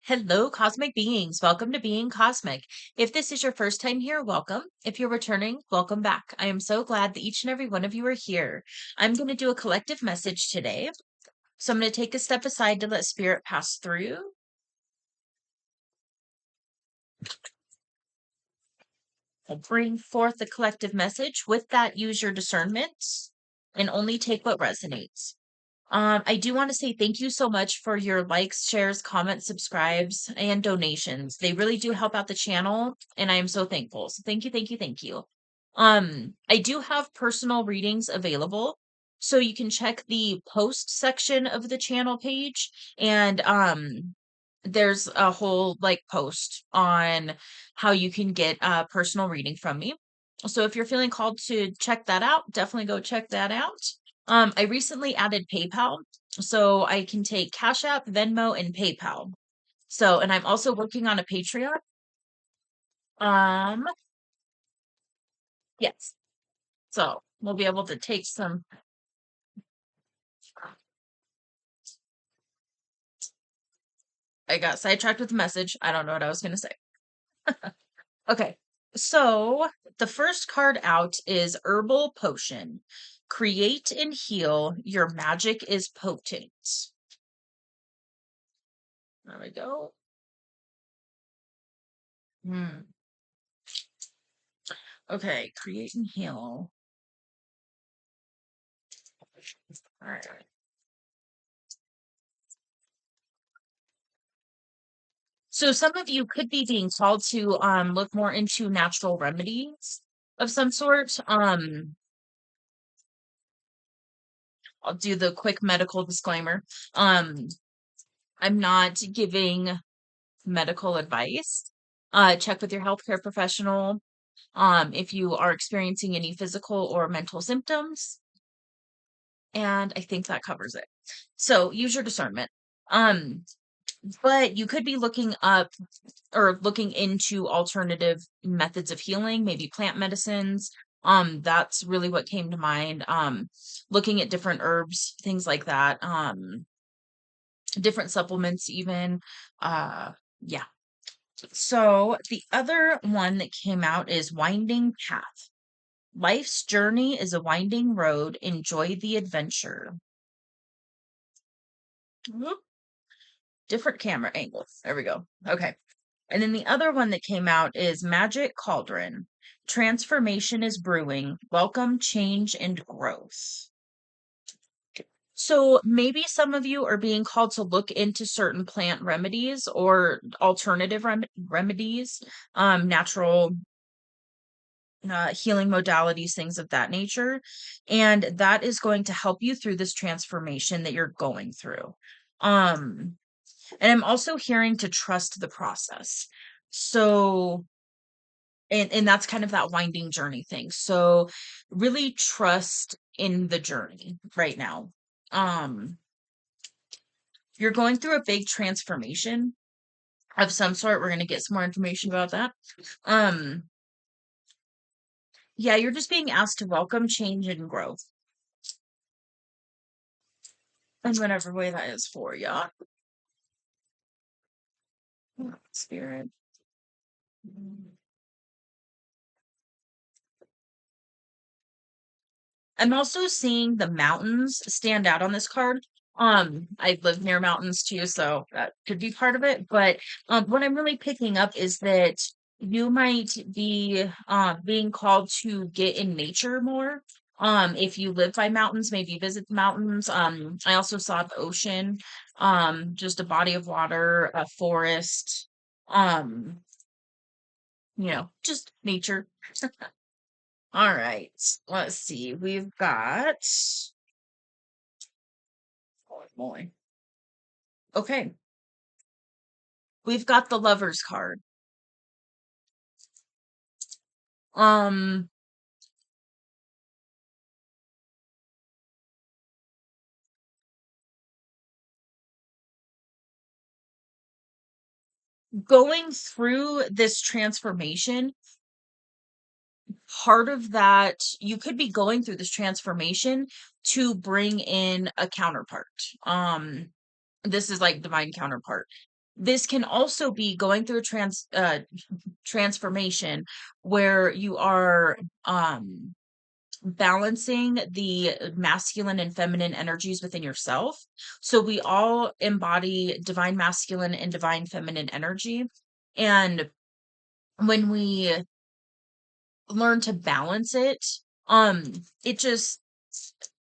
Hello, cosmic beings. Welcome to Being Cosmic. If this is your first time here, welcome. If you're returning, welcome back. I am so glad that each and every one of you are here. I'm going to do a collective message today. So I'm going to take a step aside to let spirit pass through. I'll bring forth the collective message. With that, use your discernment and only take what resonates. I do want to say thank you so much for your likes, shares, comments, subscribes, and donations. They really do help out the channel, and I am so thankful. So thank you, thank you, thank you. I do have personal readings available. So you can check the post section of the channel page and there's a whole like post on how you can get a personal reading from me. So if you're feeling called to check that out, definitely go check that out. I recently added PayPal, so I can take Cash App, Venmo, and PayPal. So, and I'm also working on a Patreon. Um, yes. So we'll be able to take some. I got sidetracked with the message. I don't know what I was going to say. Okay. So the first card out is Herbal Potion. Create and heal. Your magic is potent. There we go. Hmm. Okay. Create and heal. All right. So some of you could be being called to look more into natural remedies of some sort. I'll do the quick medical disclaimer. Um, I'm not giving medical advice. Check with your healthcare professional. If you are experiencing any physical or mental symptoms, and I think that covers it. So use your discernment. Um, but you could be looking up or looking into alternative methods of healing, maybe plant medicines. That's really what came to mind. Looking at different herbs, things like that. Different supplements even. Yeah. So the other one that came out is Winding Path. Life's journey is a winding road. Enjoy the adventure. Whoop. Different camera angle. There we go. Okay. And then the other one that came out is Magic Cauldron. Transformation is brewing. Welcome change and growth. So maybe some of you are being called to look into certain plant remedies or alternative remedies, natural healing modalities, things of that nature. And that is going to help you through this transformation that you're going through. And I'm also hearing to trust the process. So, and that's kind of that winding journey thing. So really trust in the journey right now. Um, you're going through a big transformation of some sort. We're going to get some more information about that. Um, yeah, you're just being asked to welcome change and growth in whatever way that is for you. Spirit. I'm also seeing the mountains stand out on this card. I live near mountains too, so that could be part of it. But what I'm really picking up is that you might be being called to get in nature more. If you live by mountains, maybe visit the mountains. I also saw the ocean, just a body of water, a forest, um, just nature. All right, let's see. We've got oh boy. Okay, we've got the Lover's card. Um, going through this transformation, part of that you could be going through this transformation to bring in a counterpart. This is like divine counterpart. This can also be going through a transformation where you are balancing the masculine and feminine energies within yourself. So we all embody divine masculine and divine feminine energy. And when we learn to balance it, um, it just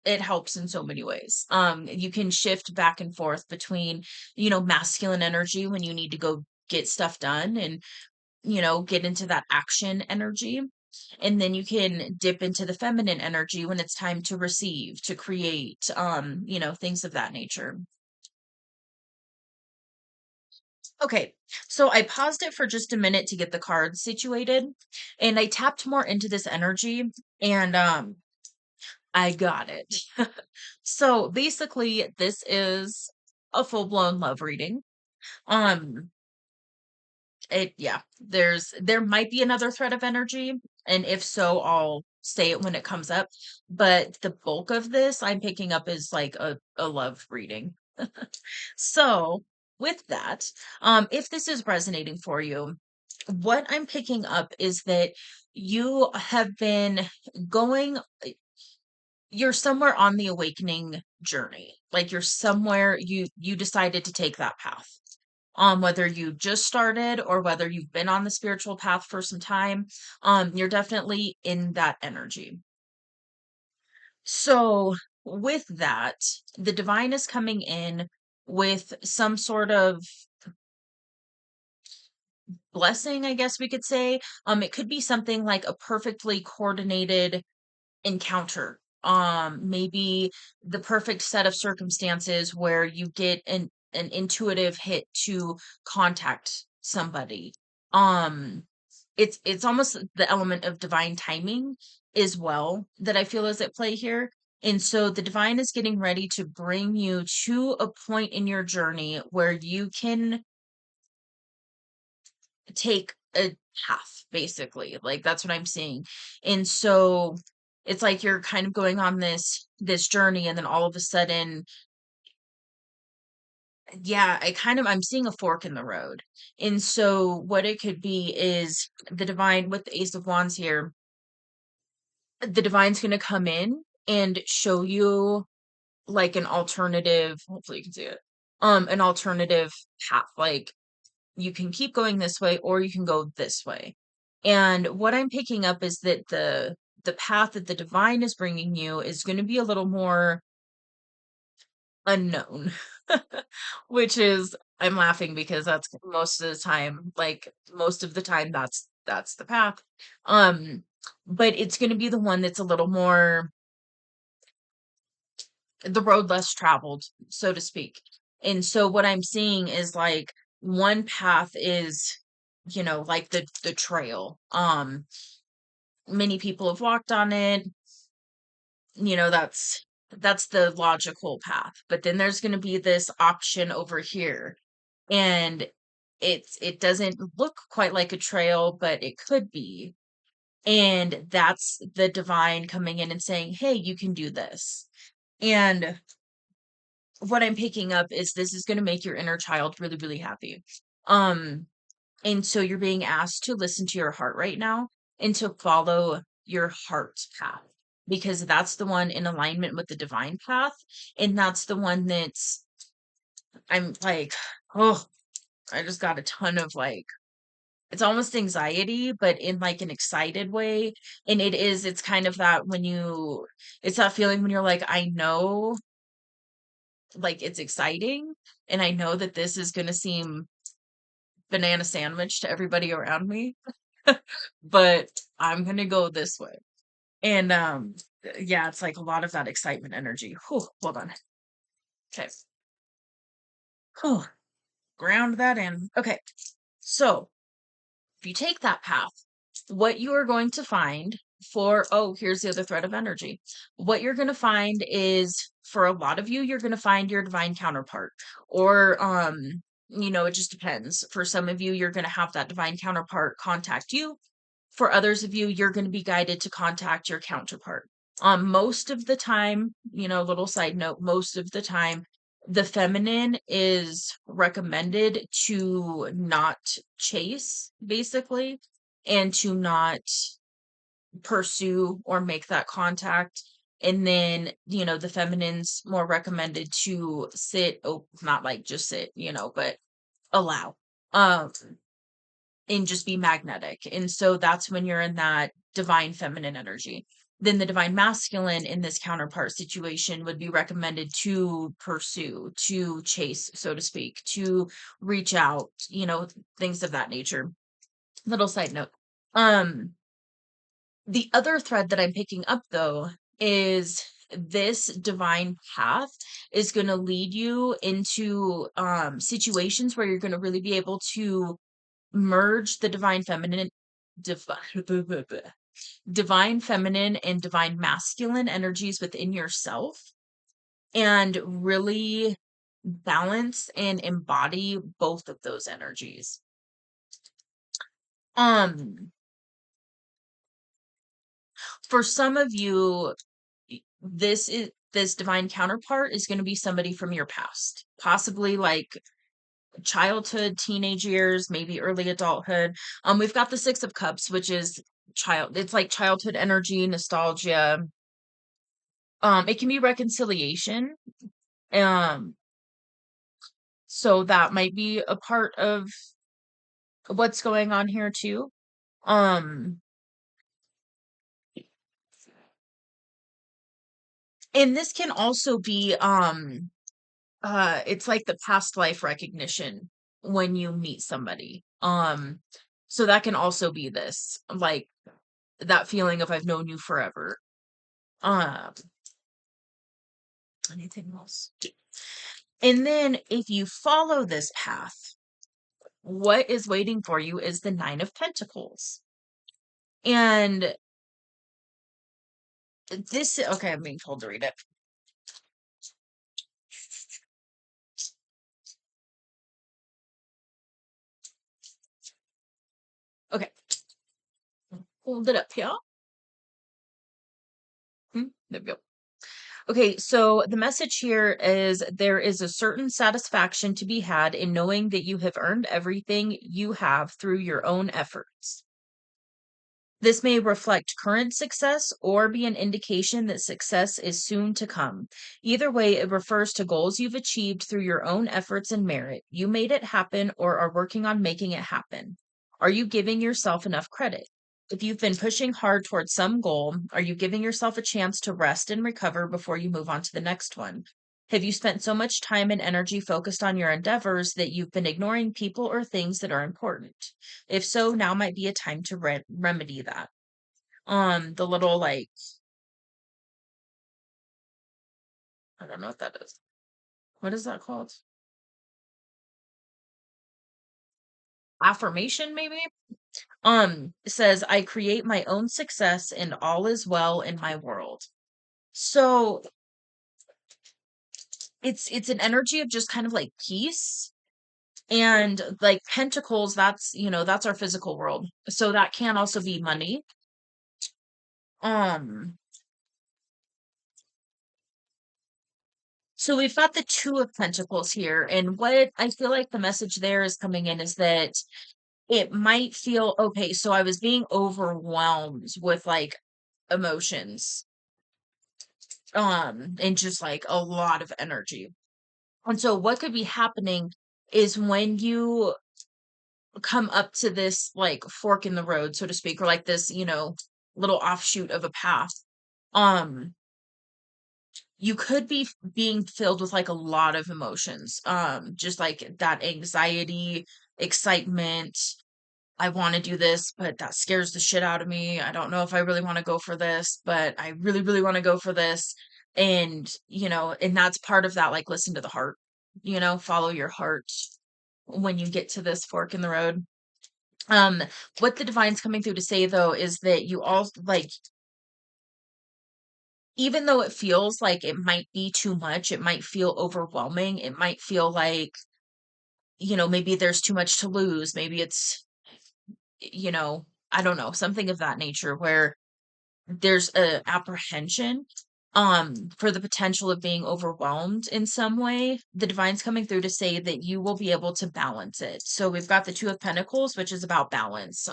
it helps in so many ways. You can shift back and forth between, masculine energy when you need to go get stuff done and, get into that action energy. And then you can dip into the feminine energy when it's time to receive, to create, things of that nature. Okay, so I paused it for just a minute to get the cards situated, and I tapped more into this energy, and I got it. So basically, this is a full-blown love reading. Um, there might be another thread of energy, and if so, I'll say it when it comes up. But the bulk of this I'm picking up is like a love reading. So with that, if this is resonating for you, what I'm picking up is that you have been going you're somewhere on the awakening journey. Like you're somewhere you decided to take that path. Whether you just started or whether you've been on the spiritual path for some time, you're definitely in that energy. So with that, the divine is coming in with some sort of blessing, I guess we could say. It could be something like a perfectly coordinated encounter. Maybe the perfect set of circumstances where you get an intuitive hit to contact somebody. Um, it's almost the element of divine timing as well that I feel is at play here. And so the divine is getting ready to bring you to a point in your journey where you can take a path, basically. Like that's what I'm seeing. And so it's like you're kind of going on this journey, and then all of a sudden, yeah, I'm seeing a fork in the road. And so what it could be is the divine with the Ace of Wands here, the divine's gonna come in and show you like an alternative, hopefully you can see it, an alternative path. Like you can keep going this way or you can go this way. And what I'm picking up is that the path that the divine is bringing you is going to be a little more unknown. Which is I'm laughing because that's most of the time, like most of the time that's the path. Um but it's going to be the one that's a little more the road less traveled, so to speak. And so what I'm seeing is like one path is, like the trail. Many people have walked on it, that's the logical path. But then there's going to be this option over here. And it doesn't look quite like a trail, but it could be. And that's the divine coming in and saying, "Hey, you can do this." And what I'm picking up is this is going to make your inner child really, really happy. Um, and so you're being asked to listen to your heart right now and to follow your heart's path because that's the one in alignment with the divine path. And that's the one that's, I'm like, oh, I just got a ton of like, it's almost anxiety, but in like an excited way. And it's kind of that it's that feeling when you're like, I know like it's exciting and I know that this is going to seem banana sandwich to everybody around me, but I'm going to go this way. And yeah, it's like a lot of that excitement energy. Whew, hold on. Okay. Whew, ground that in. Okay. So, if you take that path, what you are going to find here's the other thread of energy. What you're going to find is for a lot of you, you're going to find your divine counterpart, or, it just depends. For some of you, you're going to have that divine counterpart contact you. For others of you, you're going to be guided to contact your counterpart. Most of the time, little side note, most of the time, The feminine is recommended to not chase, basically, and to not pursue or make that contact. And then, the feminine's more recommended to sit, oh, not like just sit, but allow. Um, and just be magnetic. And so that's when you're in that divine feminine energy. Then the divine masculine in this counterpart situation would be recommended to pursue, to chase, so to speak, to reach out, things of that nature. Little side note. Um, the other thread that I'm picking up though is this divine path is going to lead you into situations where you're going to really be able to merge the divine feminine divine feminine and divine masculine energies within yourself and really balance and embody both of those energies. um for some of you, this divine counterpart is going to be somebody from your past, possibly like childhood, teenage years, maybe early adulthood. We've got the Six of Cups, which is it's like childhood energy, nostalgia. It can be reconciliation. Um, so that might be a part of what's going on here too. Um, and this can also be it's like the past life recognition when you meet somebody. So that can also be this, like that feeling of I've known you forever. Um, anything else? And then if you follow this path, what is waiting for you is the Nine of Pentacles. And okay, I'm being told to read it. Okay, hold it up here. There we go. Okay, so the message here is there is a certain satisfaction to be had in knowing that you have earned everything you have through your own efforts. This may reflect current success or be an indication that success is soon to come. Either way, it refers to goals you've achieved through your own efforts and merit. You made it happen or are working on making it happen. Are you giving yourself enough credit? If you've been pushing hard towards some goal, are you giving yourself a chance to rest and recover before you move on to the next one? Have you spent so much time and energy focused on your endeavors that you've been ignoring people or things that are important? If so, now might be a time to remedy that. The little like, I don't know what that is. What is that called? Affirmation, maybe? It says, I create my own success and all is well in my world. So it's an energy of just kind of like peace. And like pentacles, that's our physical world. So that can also be money. Um, so we've got the Two of Pentacles here, and what I feel like the message there is coming in is that it might feel okay. So I was being overwhelmed with like emotions, and just like a lot of energy. And so what could be happening is when you come up to this like fork in the road, so to speak, or like this, little offshoot of a path, um, you could be being filled with like a lot of emotions, just like that anxiety, excitement. I want to do this, but that scares the shit out of me. I don't know if I really want to go for this, but I really, really want to go for this. And, and that's part of that, like, listen to the heart, follow your heart when you get to this fork in the road. Um, what the divine's coming through to say though is that you all like, even though it feels like it might be too much, it might feel overwhelming, it might feel like, maybe there's too much to lose, maybe it's, I don't know, something of that nature where there's a apprehension. for the potential of being overwhelmed in some way. The divine's coming through to say that you will be able to balance it. So we've got the Two of Pentacles, which is about balance.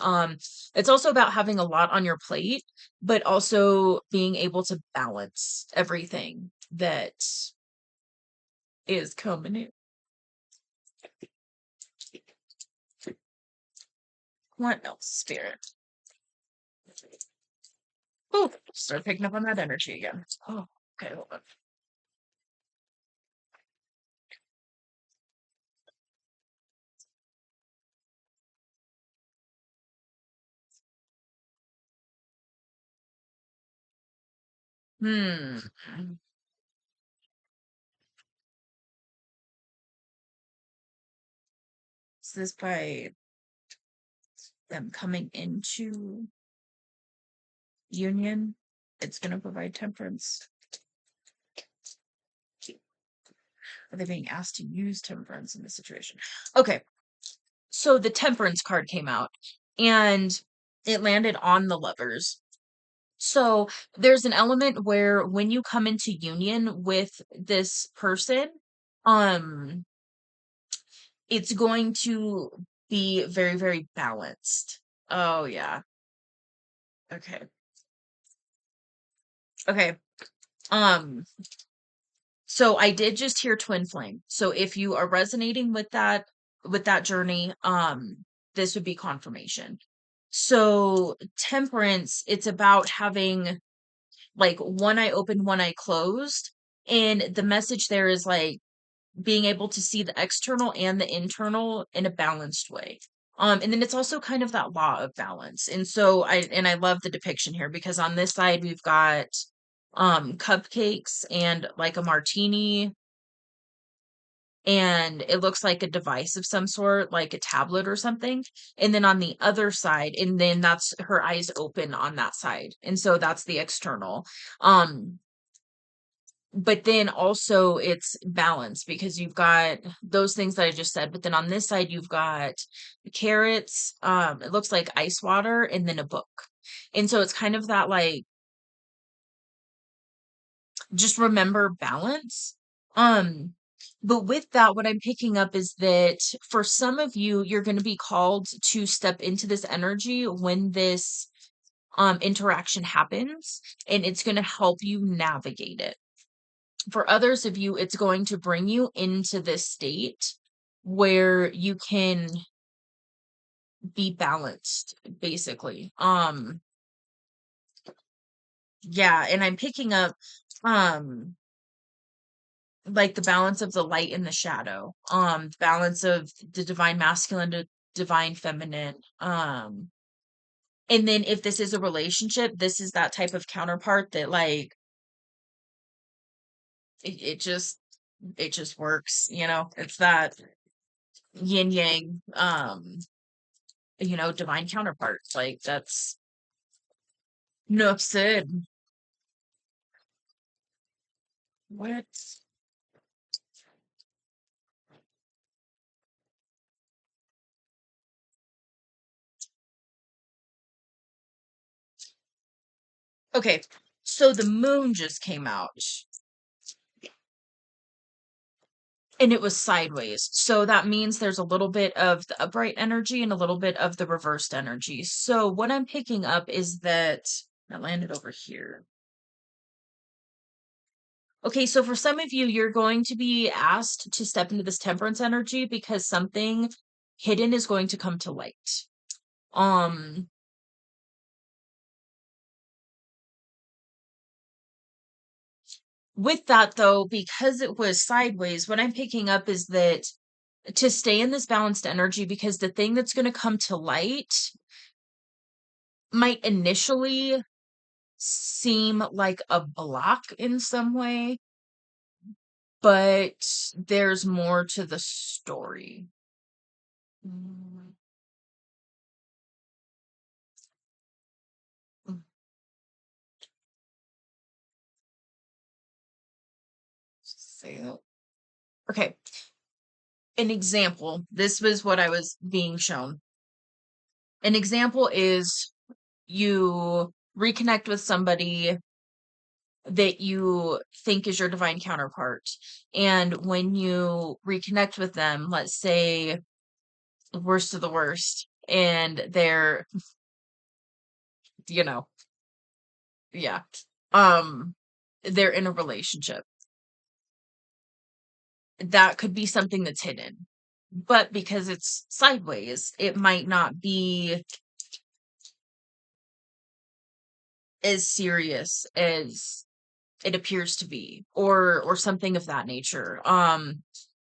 It's also about having a lot on your plate, but also being able to balance everything that is coming in. What else, Spirit? Oh, start picking up on that energy again. Oh, okay, hold on. Hmm. Is this by them coming into union? It's going to provide temperance. Are they being asked to use temperance in this situation? Okay, so the temperance card came out and it landed on the lovers. So there's an element where when you come into union with this person, um, it's going to be very, very balanced. Oh yeah. Okay. Okay. Um, so I did just hear twin flame. So if you are resonating with that journey, this would be confirmation. So temperance, it's about having like one eye open, one eye closed. And the message there is like being able to see the external and the internal in a balanced way. And then it's also kind of that law of balance. And so I love the depiction here because on this side we've got cupcakes and like a martini, and it looks like a device of some sort, like a tablet or something. And then on the other side, and then that's her eyes open on that side. And so that's the external. Um, but then also it's balance because you've got those things that I just said, but then on this side you've got carrots, it looks like ice water, and then a book. And so it's kind of that like just remember balance. Um, but with that, what I'm picking up is that for some of you, you're going to be called to step into this energy when this interaction happens, and it's going to help you navigate it. For others of you, it's going to bring you into this state where you can be balanced, basically. Yeah, and I'm picking up um like the balance of the light and the shadow, balance of the divine masculine to divine feminine. And then if this is a relationship, this is that type of counterpart that like it just works, you know. It's that yin yang, divine counterparts. Like that's no said. What? Okay, so the moon just came out and it was sideways. So that means there's a little bit of the upright energy and a little bit of the reversed energy. So what I'm picking up is that landed over here. Okay, so for some of you, you're going to be asked to step into this temperance energy because something hidden is going to come to light. Um, with that though, because it was sideways, what I'm picking up is that to stay in this balanced energy, because the thing that's going to come to light might initially seem like a block in some way, but there's more to the story. Mm, mm, Say that. Okay, an example. This was what I was being shown. An example is you reconnect with somebody that you think is your divine counterpart. And when you reconnect with them, let's say worst of the worst, and they're, you know, yeah, um, they're in a relationship, that could be something that's hidden. But because it's sideways, it might not be as serious as it appears to be, or something of that nature.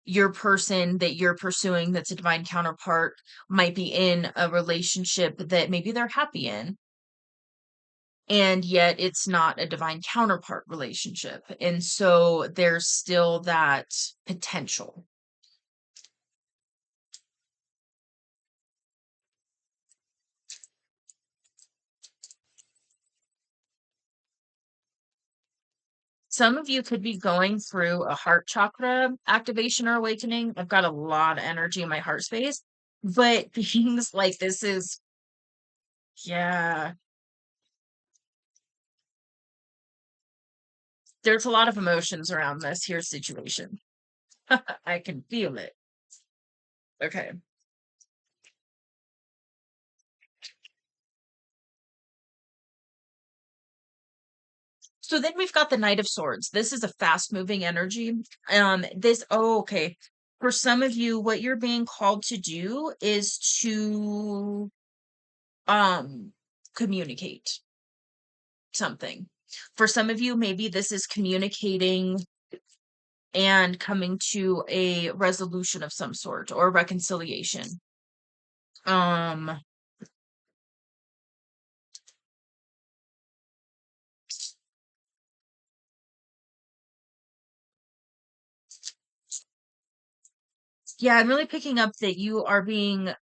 Your person that you're pursuing that's a divine counterpart might be in a relationship that maybe they're happy in, and yet it's not a divine counterpart relationship. And so there's still that potential. Some of you could be going through a heart chakra activation or awakening. I've got a lot of energy in my heart space, but things like this is, yeah, there's a lot of emotions around this here situation. I can feel it. Okay. So then we've got the Knight of Swords. This is a fast moving energy. Oh, okay. For some of you, what you're being called to do is to um communicate something. For some of you, maybe this is communicating and coming to a resolution of some sort or reconciliation. Um, yeah, I'm really picking up that you are being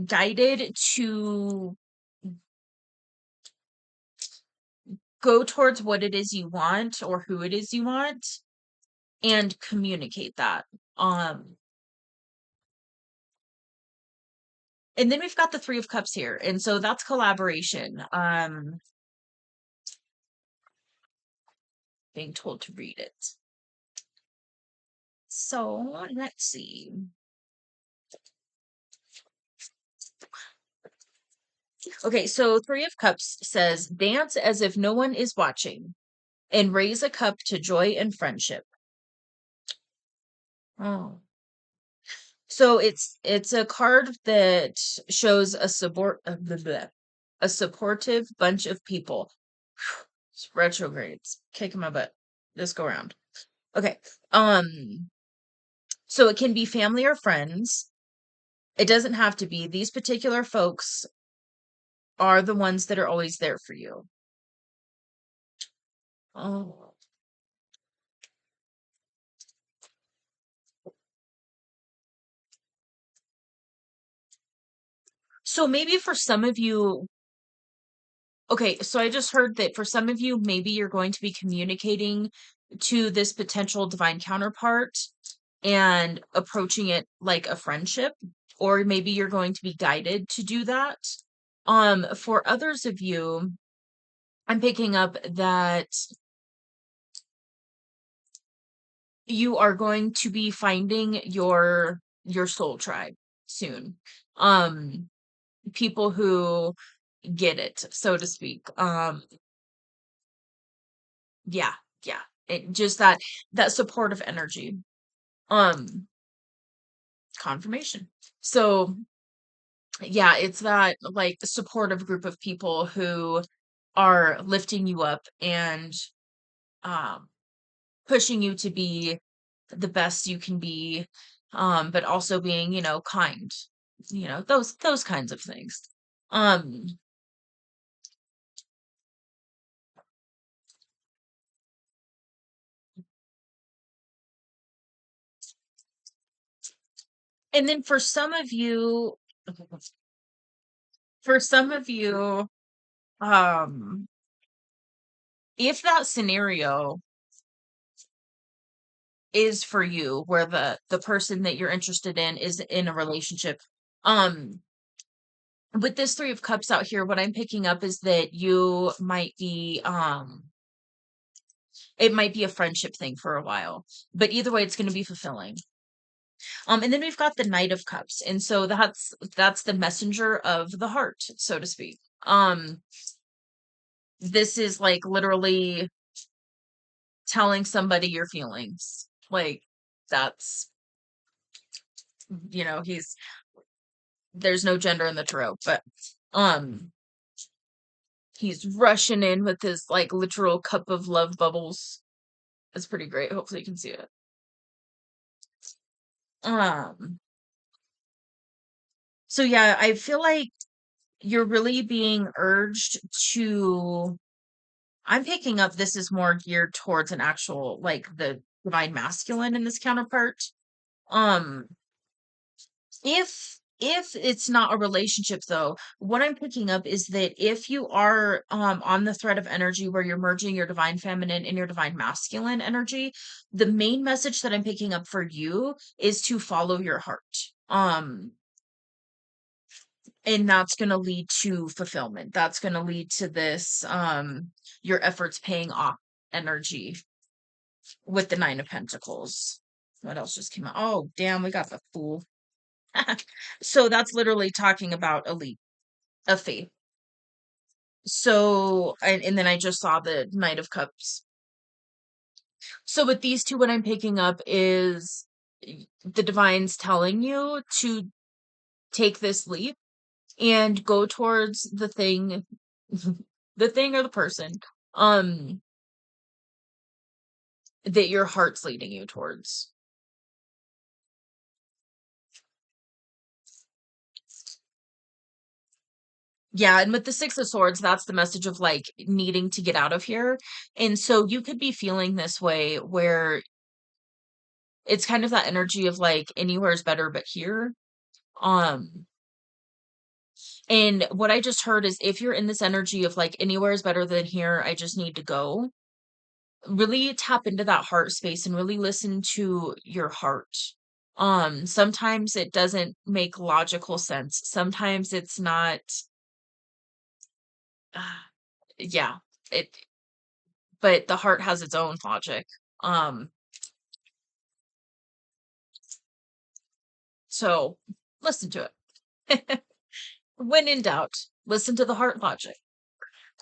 guided to go towards what it is you want or who it is you want and communicate that. Um, and then we've got the Three of Cups here. And so that's collaboration. Being told to read it. So let's see. Okay, so Three of Cups says dance as if no one is watching and raise a cup to joy and friendship. Oh. So it's a card that shows a supportive bunch of people. It's retrogrades kicking my butt this go around. Okay. So it can be family or friends. It doesn't have to be. These particular folks are the ones that are always there for you. Oh. So maybe for some of you, okay, so I just heard that for some of you, maybe you're going to be communicating to this potential divine counterpart and approaching it like a friendship, or maybe you're going to be guided to do that. For others of you, I'm picking up that you are going to be finding your soul tribe soon. Um, people who get it, so to speak. Yeah, yeah. Just that supportive energy. Um, confirmation. So yeah, it's that like supportive group of people who are lifting you up and um pushing you to be the best you can be, but also being, kind. Those kinds of things. Um, and then for some of you, um, if that scenario is for you where the person that you're interested in is in a relationship, um with this Three of Cups out here, what I'm picking up is that you might be It might be a friendship thing for a while, but either way, it's going to be fulfilling. And then we've got the Knight of Cups, and so that's the messenger of the heart, so to speak. This is like literally telling somebody your feelings. Like that's, he's there's no gender in the tarot, but um he's rushing in with his like literal cup of love bubbles. It's pretty great. Hopefully you can see it. Um so yeah, I feel like you're really being urged to, I'm picking up this is more geared towards an actual like the divine masculine in this counterpart. Um if it's not a relationship though, what I'm picking up is that if you are on the thread of energy where you're merging your divine feminine and your divine masculine energy, the main message that I'm picking up for you is to follow your heart. And that's going to lead to fulfillment. That's going to lead to this your efforts paying off energy with the 9 of Pentacles. What else just came out? Oh, damn, we got the Fool. So that's literally talking about a leap of faith. So, and then I just saw the Knight of Cups. So with these two, what I'm picking up is the divine's telling you to take this leap and go towards the thing, the thing or the person, um, that your heart's leading you towards. Yeah, and with the Six of Swords, that's the message of like needing to get out of here. And so you could be feeling this way where it's kind of that energy of like anywhere is better but here. Um, and what I just heard is if you're in this energy of like anywhere is better than here, I just need to go, really tap into that heart space and really listen to your heart. Sometimes it doesn't make logical sense. Sometimes it's not, yeah, it, but the heart has its own logic. Um, so listen to it. When in doubt, listen to the heart logic.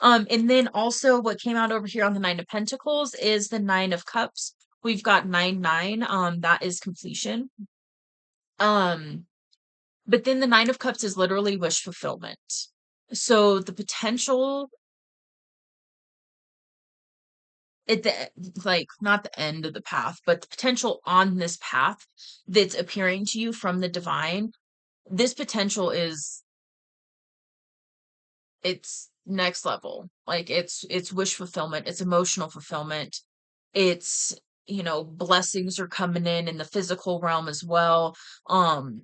And then also what came out over here on the 9 of Pentacles is the 9 of Cups. We've got 9, 9. That is completion. Um, but then the 9 of Cups is literally wish fulfillment. So the potential at the like not the end of the path, but the potential on this path that's appearing to you from the divine, this potential is, it's next level. Like it's wish fulfillment, it's emotional fulfillment, it's, blessings are coming in the physical realm as well. um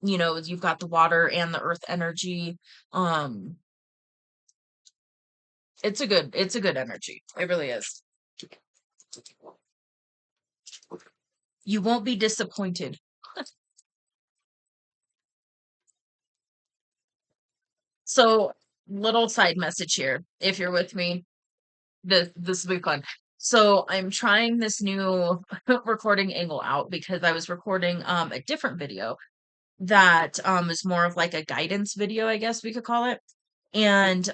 you've got the water and the earth energy. um it's a good energy, it really is. You won't be disappointed. So, little side message here, if you're with me, this will be fun. So I'm trying this new recording angle out because I was recording a different video that is more of like a guidance video, I guess we could call it. And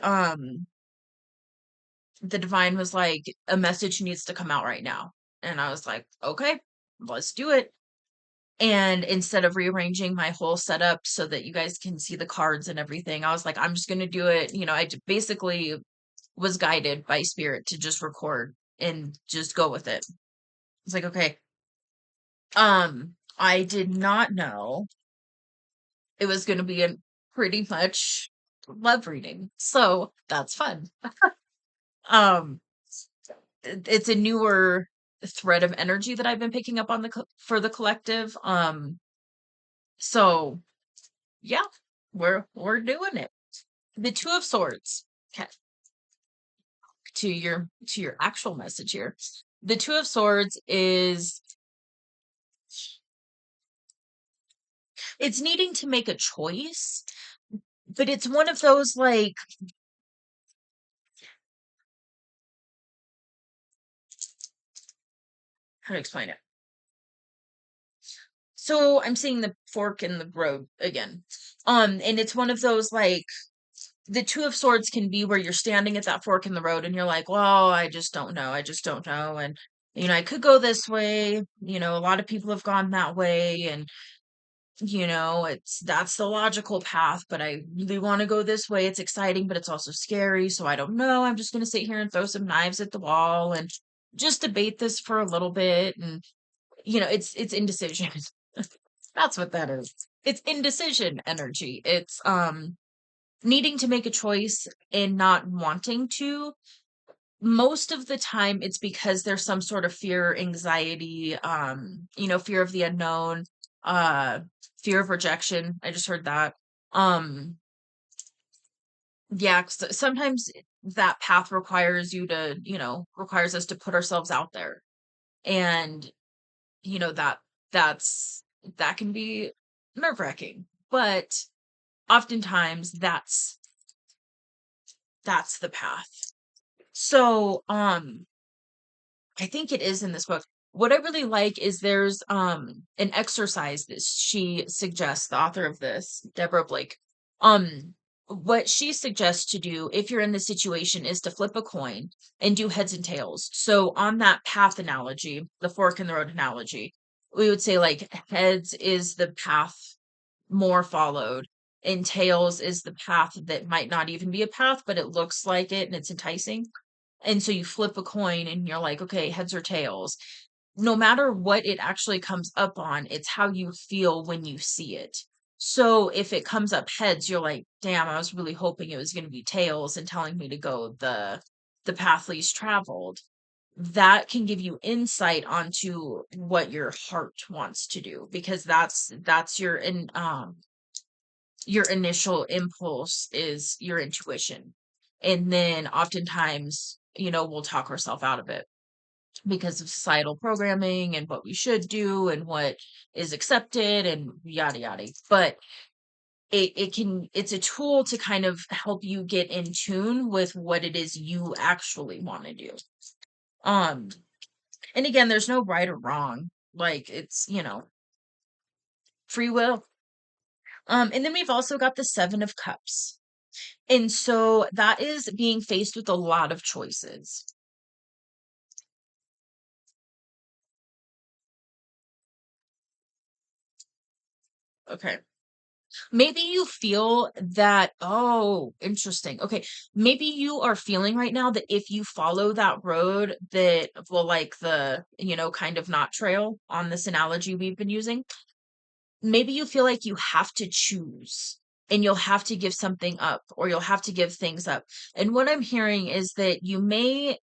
the divine was like, a message needs to come out right now. And I was like, okay, let's do it. And instead of rearranging my whole setup so that you guys can see the cards and everything, I was like, I'm just going to do it. Basically was guided by spirit to just record and just go with it. It's like, okay. I did not know it was going to be a pretty much love reading. So that's fun. Um, it's a newer thread of energy that I've been picking up on for the collective. So yeah, we're doing it. The Two of Swords. Okay, to your actual message here. The Two of Swords is, it's needing to make a choice, but it's one of those like, how to explain it. So I'm seeing the fork in the road again. And it's one of those like the two of swords can be where you're standing at that fork in the road and you're like, well, I just don't know. I just don't know. And I could go this way. A lot of people have gone that way, and that's the logical path, but I really want to go this way. It's exciting, but it's also scary, so I don't know. I'm just going to sit here and throw some knives at the wall and just debate this for a little bit. And it's indecision. That's what that is. It's indecision energy. It's needing to make a choice and not wanting to. Most of the time it's because there's some sort of fear, anxiety, fear of the unknown, uh fear of rejection. I just heard that. Um yeah, 'cause sometimes that path requires you to, requires us to put ourselves out there. And that that's that can be nerve-wracking. But oftentimes that's the path. So, I think it is in this book. What I really like is there's an exercise that she suggests, the author of this, Deborah Blake. Um what she suggests to do if you're in this situation is to flip a coin and do heads and tails. So on that path analogy, the fork in the road analogy, we would say like heads is the path more followed, and tails is the path that might not even be a path, but it looks like it and it's enticing. And so you flip a coin and you're like, okay, heads or tails. No matter what it actually comes up on, it's how you feel when you see it. So if it comes up heads, you're like, damn, I was really hoping it was going to be tails and telling me to go the path least traveled. That can give you insight onto what your heart wants to do, because that's your initial impulse is your intuition. And then oftentimes, we'll talk ourselves out of it because of societal programming and what we should do and what is accepted and yada yada. But it's a tool to kind of help you get in tune with what it is you actually want to do. Um, and again, there's no right or wrong. Like it's, free will. And then we've also got the Seven of Cups. And so that is being faced with a lot of choices. Okay. Maybe you feel that, oh, interesting. Okay. Maybe you are feeling right now that if you follow that road that will like the, kind of not trail on this analogy we've been using, maybe you feel like you have to choose and you'll have to give something up or you'll have to give things up. And what I'm hearing is that you may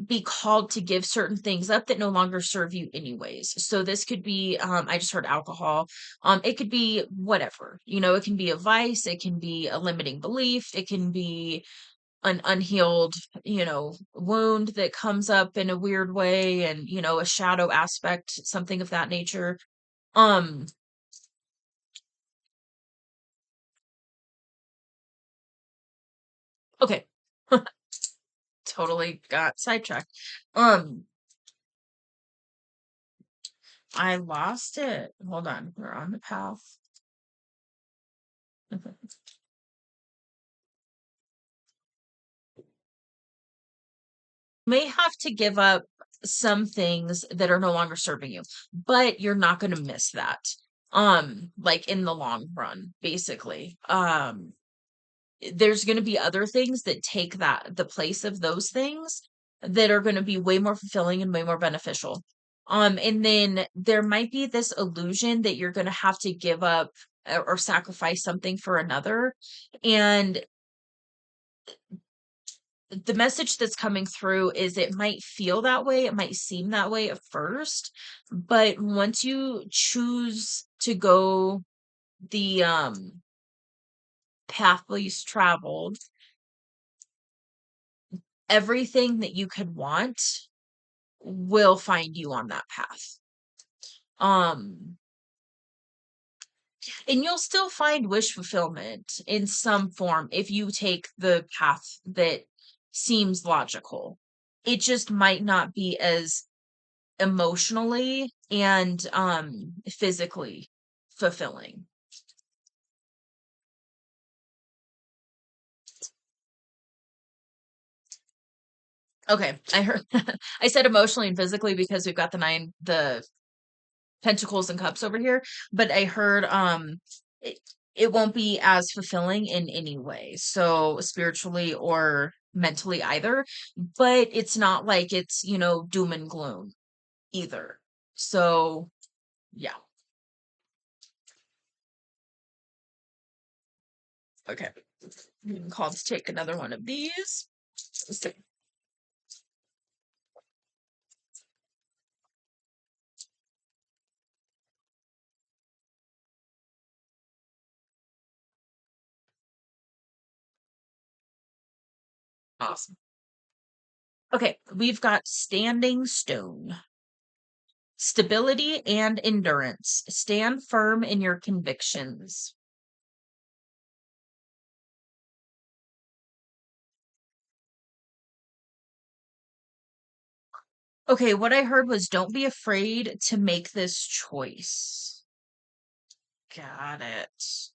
be called to give certain things up that no longer serve you anyways. So this could be I just heard alcohol. It could be whatever. It can be a vice, it can be a limiting belief, it can be an unhealed, wound that comes up in a weird way, and a shadow aspect, something of that nature. Um okay. Totally got sidetracked. Um I lost it. Hold on. We're on the path. May have to give up some things that are no longer serving you, but you're not going to miss that. Like in the long run, basically. There's going to be other things that take the place of those things that are going to be way more fulfilling and way more beneficial. And then there might be this illusion that you're going to have to give up or sacrifice something for another. And the message that's coming through is it might feel that way, it might seem that way at first, but once you choose to go the path least traveled, everything that you could want will find you on that path. Um and you'll still find wish fulfillment in some form if you take the path that seems logical. It just might not be as emotionally and physically fulfilling. Okay, I heard I said emotionally and physically because we've got the pentacles and cups over here, but I heard it, it won't be as fulfilling in any way. So spiritually or mentally either, but it's not like it's, doom and gloom either. So, yeah. Okay. You can call to take another one of these. So- Awesome. Okay, we've got standing stone. Stability and endurance. Stand firm in your convictions. Okay, what I heard was don't be afraid to make this choice. Got it.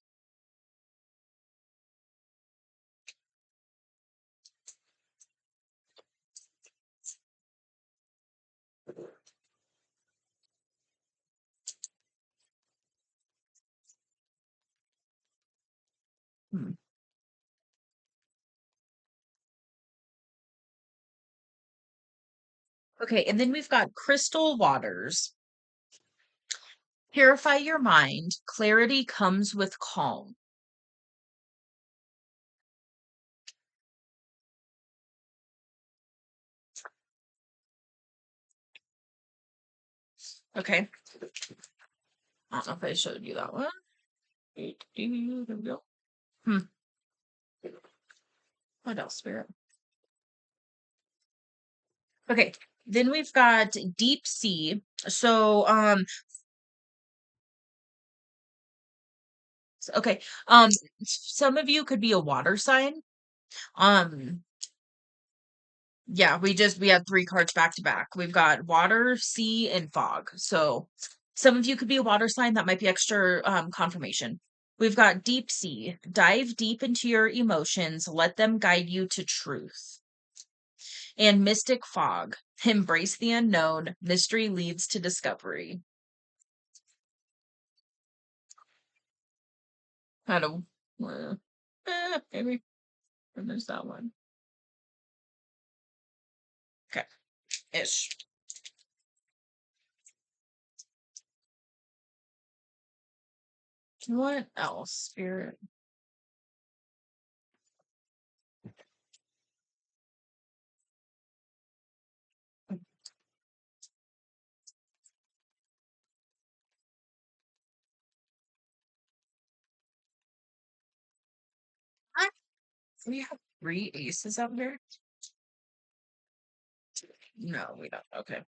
Hmm. Okay, and then we've got crystal waters. Purify your mind. Clarity comes with calm. Okay. I don't know if I showed you that one. There we go. Hmm. What else, Spirit? Okay. Then we've got deep sea. So, okay. Some of you could be a water sign. Um, Yeah, we have three cards back to back. We've got water, sea, and fog. So some of you could be a water sign. That might be extra confirmation. We've got deep sea. Dive deep into your emotions. Let them guide you to truth. And mystic fog. Embrace the unknown. Mystery leads to discovery. Kind of. Maybe. And there's that one. Okay. Ish. What else, Spirit? I- We have three aces out here. No, we don't. Okay.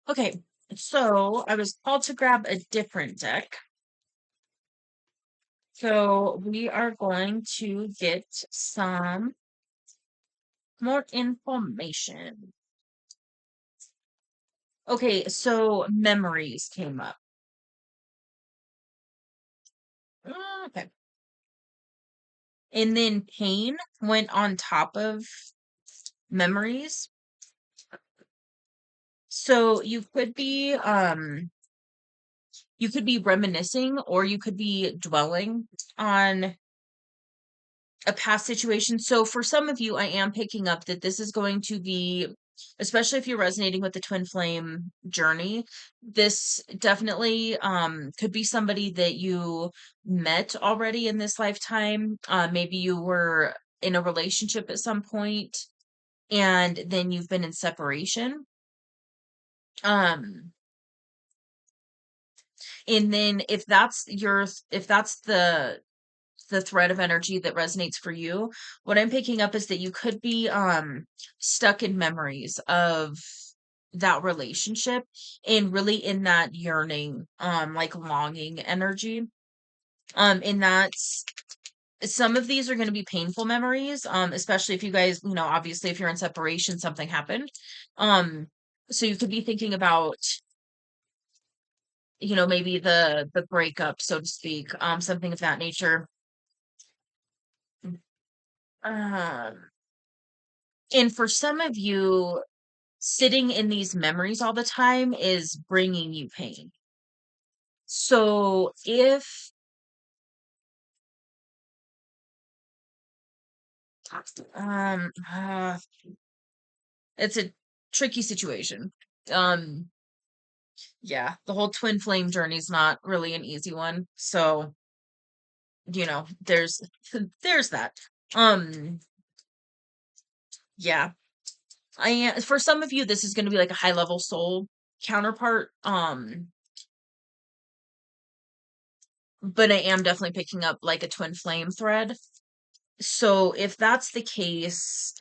Okay, so I was called to grab a different deck. So we are going to get some more information. Okay, so memories came up. Okay. And then pain went on top of memories. So you could be reminiscing or you could be dwelling on a past situation. So for some of you, I am picking up that this is going to be, especially if you're resonating with the twin flame journey, this definitely could be somebody that you met already in this lifetime. Maybe you were in a relationship at some point and then you've been in separation. Um, and then if that's the thread of energy that resonates for you, what I'm picking up is that you could be stuck in memories of that relationship and really in that yearning, like longing energy. And that's some of these are going to be painful memories, especially if you guys, obviously if you're in separation, something happened. Um, so you could be thinking about, maybe the breakup, so to speak, something of that nature. Um, and for some of you, sitting in these memories all the time is bringing you pain. So if um uh, it's a tricky situation. Um yeah, the whole twin flame journey is not really an easy one. So, there's there's that. Um yeah. For some of you this is going to be like a high level soul counterpart. But I am definitely picking up like a twin flame thread. So if that's the case,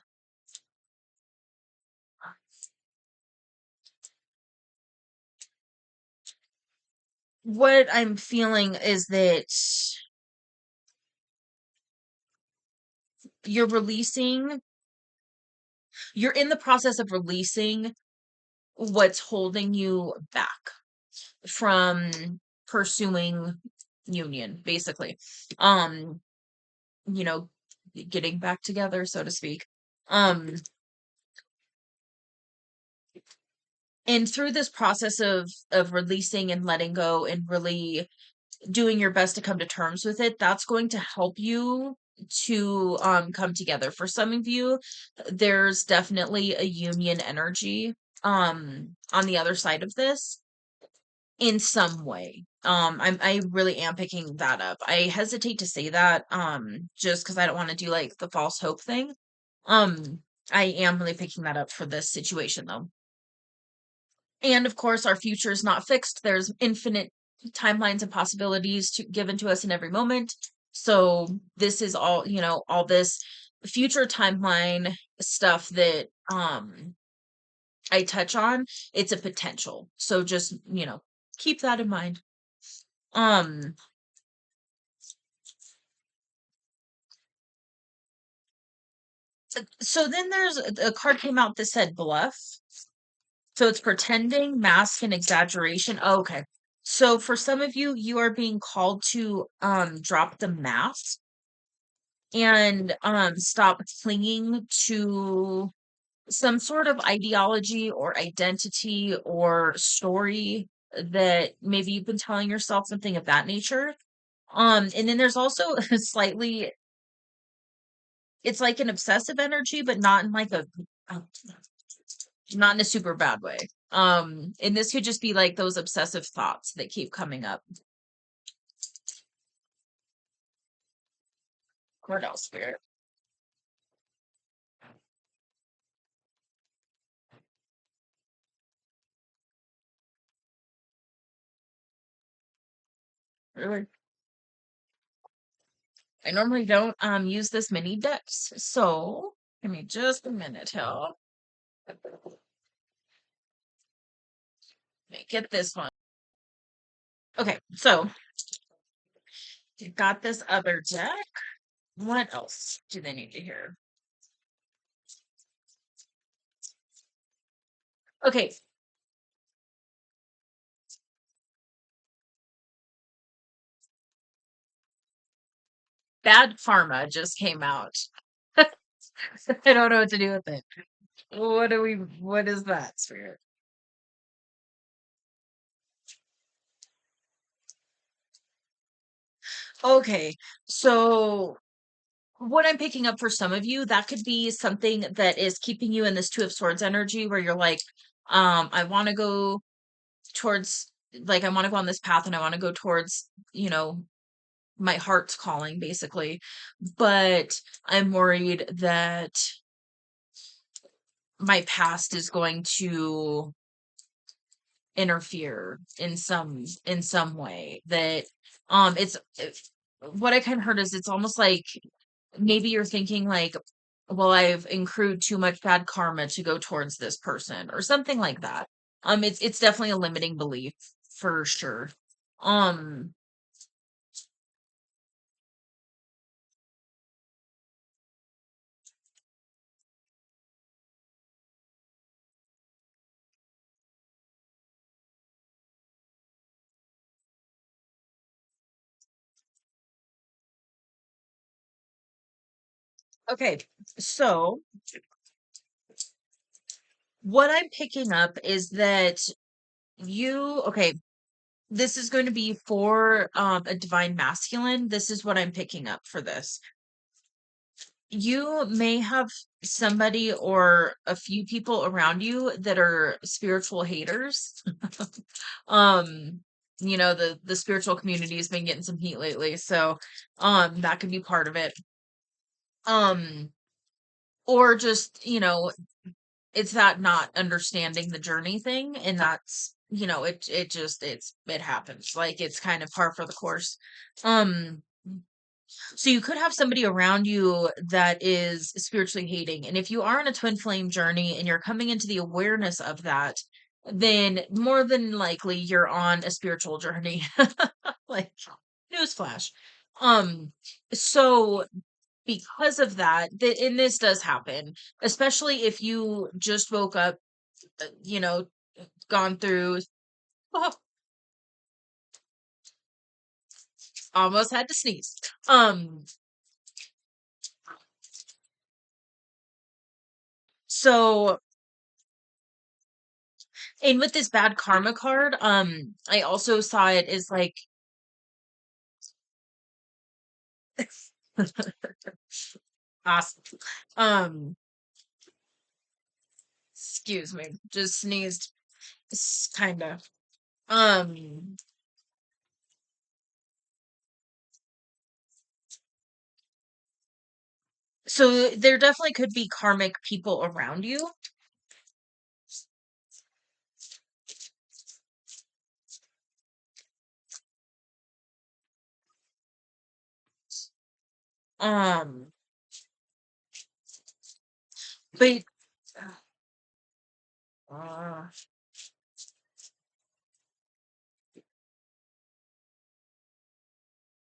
what I'm feeling is that you're releasing, you're in the process of releasing what's holding you back from pursuing union, basically. Um, you know, getting back together, so to speak. Um, and through this process of releasing and letting go and really doing your best to come to terms with it, that's going to help you to come together. For some of you, there's definitely a union energy on the other side of this in some way. I really am picking that up. I hesitate to say that just because I don't want to do like the false hope thing. Um I am really picking that up for this situation though. And of course, our future is not fixed. There's infinite timelines and possibilities given to us in every moment. So this is all, all this future timeline stuff that I touch on, it's a potential. So just, keep that in mind. Um so then there's a card came out that said bluff. So it's pretending, mask, and exaggeration. Oh, okay. So for some of you, you are being called to drop the mask and stop clinging to some sort of ideology or identity or story that maybe you've been telling yourself, something of that nature. And then there's also a slightly, it's like an obsessive energy, but not in like uh, not in a super bad way. And this could just be like those obsessive thoughts that keep coming up. What else, Spirit? Really? I normally don't use this many decks, so give me just a minute here. Let me get this one. Okay, so you've got this other deck. What else do they need to hear? Okay, bad pharma just came out. I don't know what to do with it. What is that, Spirit? Okay, so what I'm picking up for some of you, that could be something that is keeping you in this Two of Swords energy where you're like, I want to go towards, like, I want to go on this path and I want to go towards, my heart's calling, basically. But I'm worried that my past is going to interfere in some way that it's what I kind of heard is it's almost like maybe you're thinking like well, I've accrued too much bad karma to go towards this person or something like that. It's definitely a limiting belief for sure. Um, okay, so what I'm picking up is that okay, this is going to be for a divine masculine. This is what I'm picking up for this. You may have somebody or a few people around you that are spiritual haters. um, the spiritual community has been getting some heat lately, so that could be part of it. Um, or just, it's that not understanding the journey thing, and that's, it happens. Like it's kind of par for the course. Um, So you could have somebody around you that is spiritually hating. And if you are on a twin flame journey and you're coming into the awareness of that, then more than likely you're on a spiritual journey. Like newsflash. Um, so because of that, and this does happen, especially if you just woke up, you know, gone through almost had to sneeze. So and with this bad karma card, I also saw it as like awesome. Um, excuse me, just sneezed. Kinda. Um, so there definitely could be karmic people around you. Um, but uh,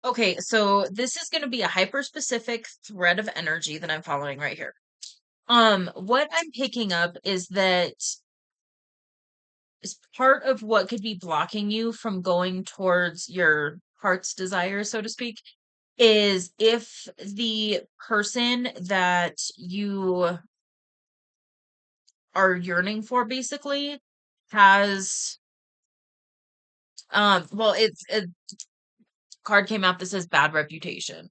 okay, so this is going to be a hyper specific thread of energy that I'm following right here. What I'm picking up is that is part of what could be blocking you from going towards your heart's desire, so to speak, is if the person that you are yearning for basically has well it's a card came out that says bad reputation.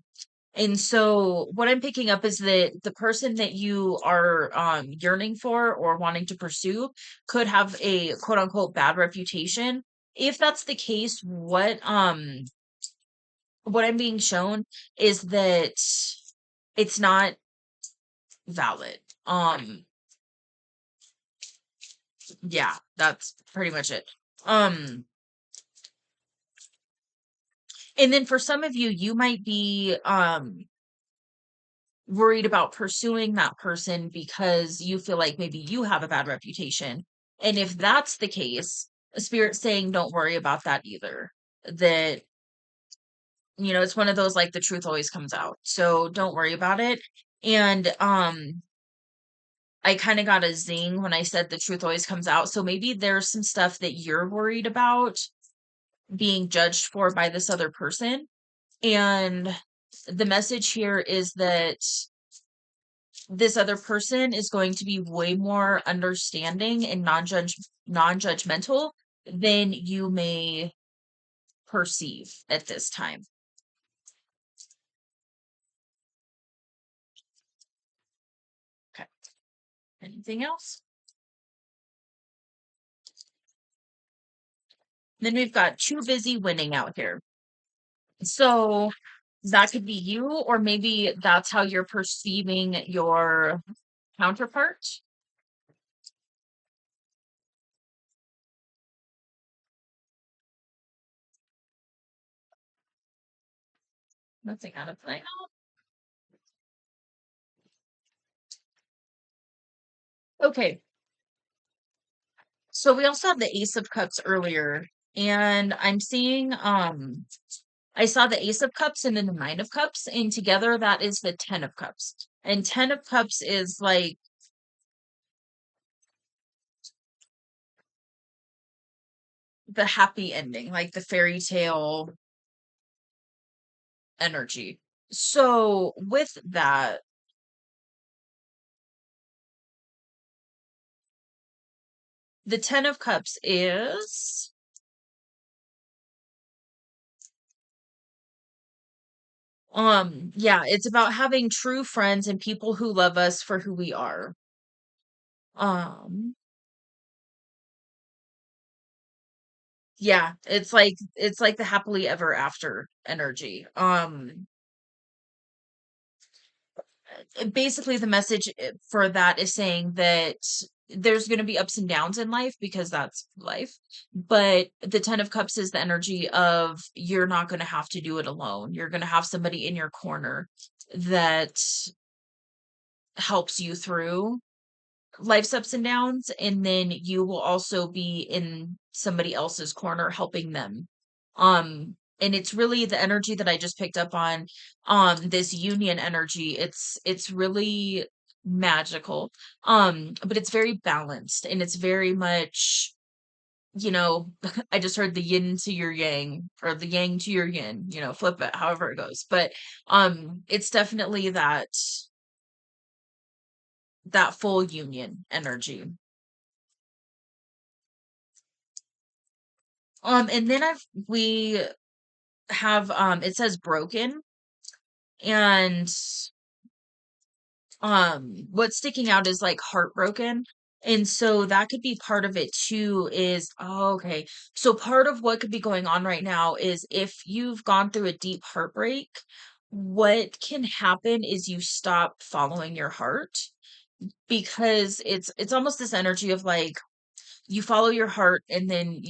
And so what I'm picking up is that the person that you are yearning for or wanting to pursue could have a quote unquote bad reputation. If that's the case, what I'm being shown is that it's not valid. Yeah, that's pretty much it. Um, and then for some of you, you might be worried about pursuing that person because you feel like maybe you have a bad reputation. And if that's the case, a spirit saying don't worry about that either. That, it's one of those like the truth always comes out. So don't worry about it. And I kind of got a zing when I said the truth always comes out. So maybe there's some stuff that you're worried about being judged for by this other person. And the message here is that this other person is going to be way more understanding and non-judgmental than you may perceive at this time. Okay. Anything else? Then we've got too busy winning out here. So that could be you, or maybe that's how you're perceiving your counterpart. Nothing out of place. Okay. So we also have the Ace of Cups earlier, and I'm seeing I saw the Ace of Cups and then the Nine of Cups, and together that is the Ten of Cups. And Ten of Cups is like the happy ending, like the fairy tale energy. So with that, the Ten of Cups is yeah, it's about having true friends and people who love us for who we are. Um yeah, it's like the happily ever after energy. Basically the message for that is saying that there's going to be ups and downs in life because that's life, but the 10 of cups is the energy of you're not going to have to do it alone. You're going to have somebody in your corner that helps you through life's ups and downs, and then you will also be in somebody else's corner helping them. And it's really the energy that I just picked up on this union energy. It's really magical. But it's very balanced and it's very much, you know, I just heard the yin to your yang or the yang to your yin, flip it however it goes. But it's definitely that full union energy. And then we have it says broken, and what's sticking out is like heartbroken. And so that could be part of it too is oh, okay. So part of what could be going on right now is if you've gone through a deep heartbreak, what can happen is you stop following your heart because it's almost this energy of like you follow your heart and then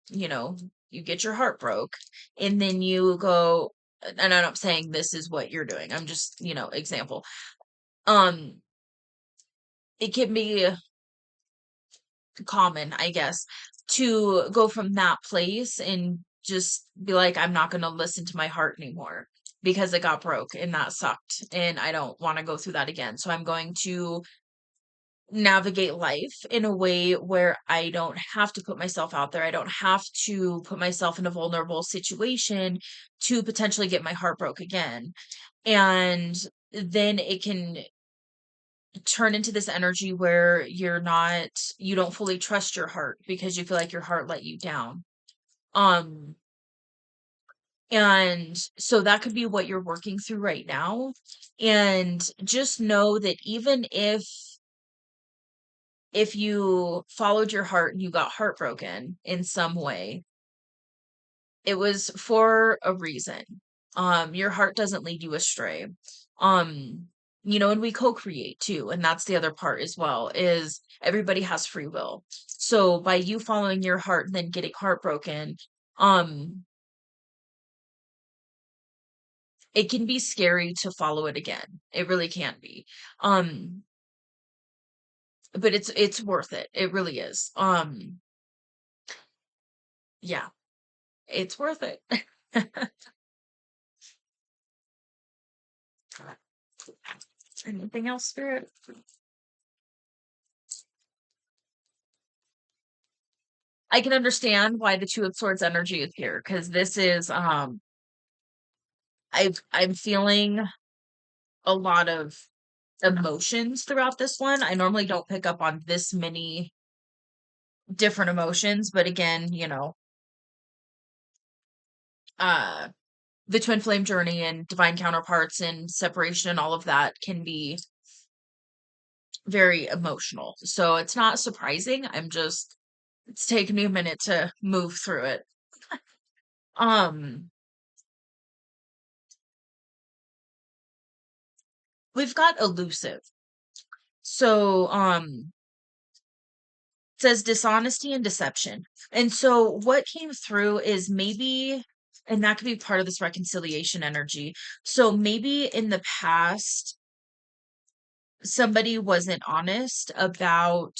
you know you get your heart broke and then you go, and I'm not saying this is what you're doing, I'm just example. um it can be common, I guess, to go from that place and just be like, I'm not going to listen to my heart anymore because it got broke and that sucked and I don't want to go through that again, so I'm going to navigate life in a way where I don't have to put myself out there. I don't have to put myself in a vulnerable situation to potentially get my heart broke again. And then it can turn into this energy where you don't fully trust your heart because you feel like your heart let you down. Um, and so that could be what you're working through right now. And just know that even if you followed your heart and you got heartbroken in some way, it was for a reason. Your heart doesn't lead you astray. Um, and we co-create too, and that's the other part as well, is everybody has free will. So by you following your heart and then getting heartbroken, um, it can be scary to follow it again. It really can be. Um, but it's worth it. It really is. Yeah, it's worth it. Anything else, Spirit? I can understand why the Two of Swords energy is here because this is I'm feeling a lot of emotions throughout this one. I normally don't pick up on this many different emotions, but again, uh the twin flame journey and divine counterparts and separation and all of that can be very emotional. So it's not surprising. It's taken me a minute to move through it. Um we've got elusive. So says dishonesty and deception. And so what came through is maybe, and that could be part of this reconciliation energy. So maybe in the past, somebody wasn't honest about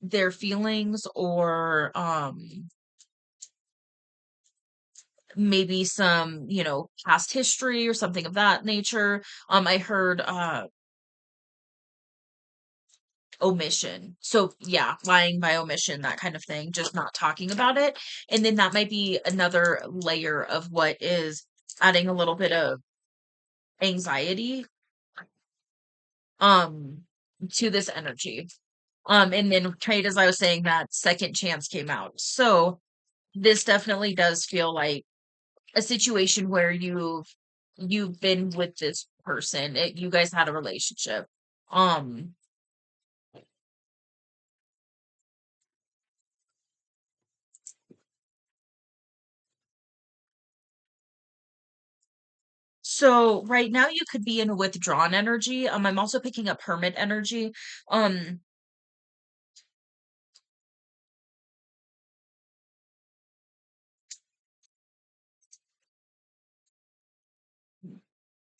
their feelings, or maybe some, past history or something of that nature. I heard omission. So yeah, lying by omission, that kind of thing, just not talking about it. And then that might be another layer of what is adding a little bit of anxiety um to this energy. And then right as I was saying that, second chance came out. So this definitely does feel like a situation where you've been with this person. You guys had a relationship. Um so right now you could be in a withdrawn energy. I'm also picking up hermit energy. Um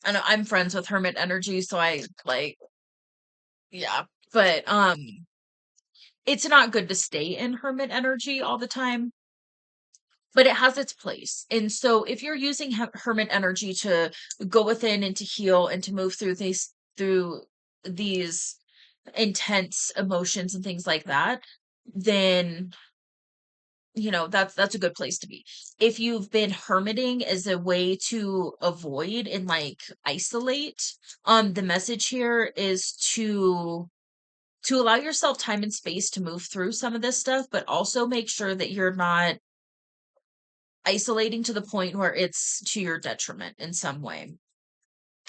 I know I'm friends with hermit energy, so I like, yeah. But it's not good to stay in hermit energy all the time, but it has its place. And so if you're using hermit energy to go within and to heal and to move through these intense emotions and things like that, then that's a good place to be. If you've been hermiting as a way to avoid and like isolate, the message here is to allow yourself time and space to move through some of this stuff, but also make sure that you're not isolating to the point where it's to your detriment in some way.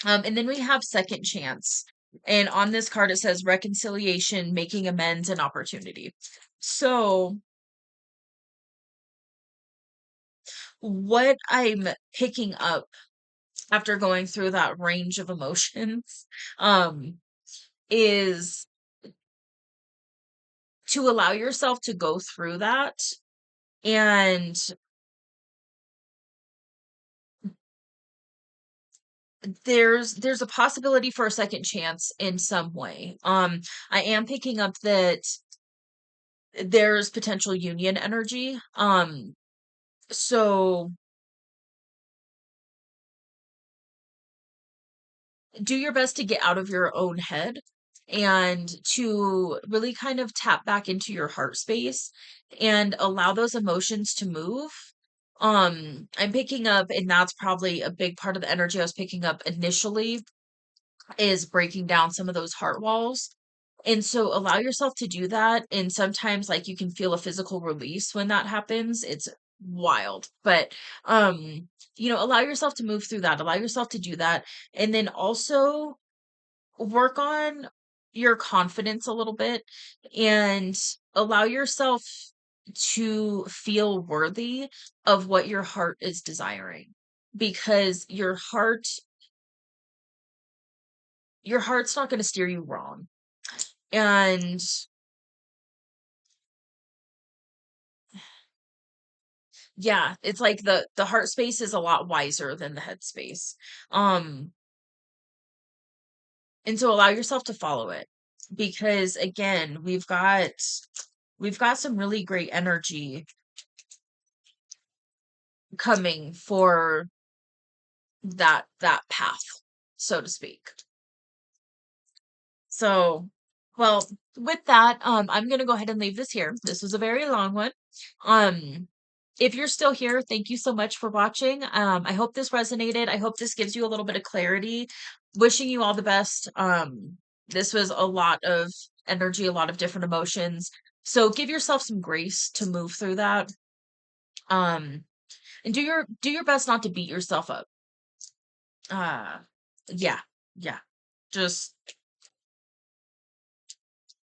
And then we have second chance. And on this card, it says reconciliation, making amends, and opportunity. So, what I'm picking up after going through that range of emotions, um, is to allow yourself to go through that. And there's a possibility for a second chance in some way. I am picking up that there's potential union energy. So do your best to get out of your own head and to really kind of tap back into your heart space and allow those emotions to move. I'm picking up, and that's probably a big part of the energy I was picking up initially, is breaking down some of those heart walls. And so allow yourself to do that. And sometimes like you can feel a physical release when that happens. It's wild. But allow yourself to move through that. Allow yourself to do that. And then also work on your confidence a little bit and allow yourself to feel worthy of what your heart is desiring, because your heart's not going to steer you wrong. And yeah, it's like the heart space is a lot wiser than the head space. Um, and so allow yourself to follow it, because again, we've got some really great energy coming for that path, so to speak. So, well, with that, I'm gonna go ahead and leave this here. This was a very long one. Um, if you're still here, thank you so much for watching. I hope this resonated. I hope this gives you a little bit of clarity. Wishing you all the best. This was a lot of energy, a lot of different emotions. So give yourself some grace to move through that. Um, and do your best not to beat yourself up. Uh, yeah, yeah. Just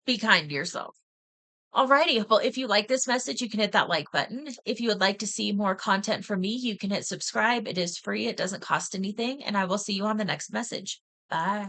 be kind to yourself. Alrighty. Well, if you like this message, you can hit that like button. If you would like to see more content from me, you can hit subscribe. It is free. It doesn't cost anything. And I will see you on the next message. Bye.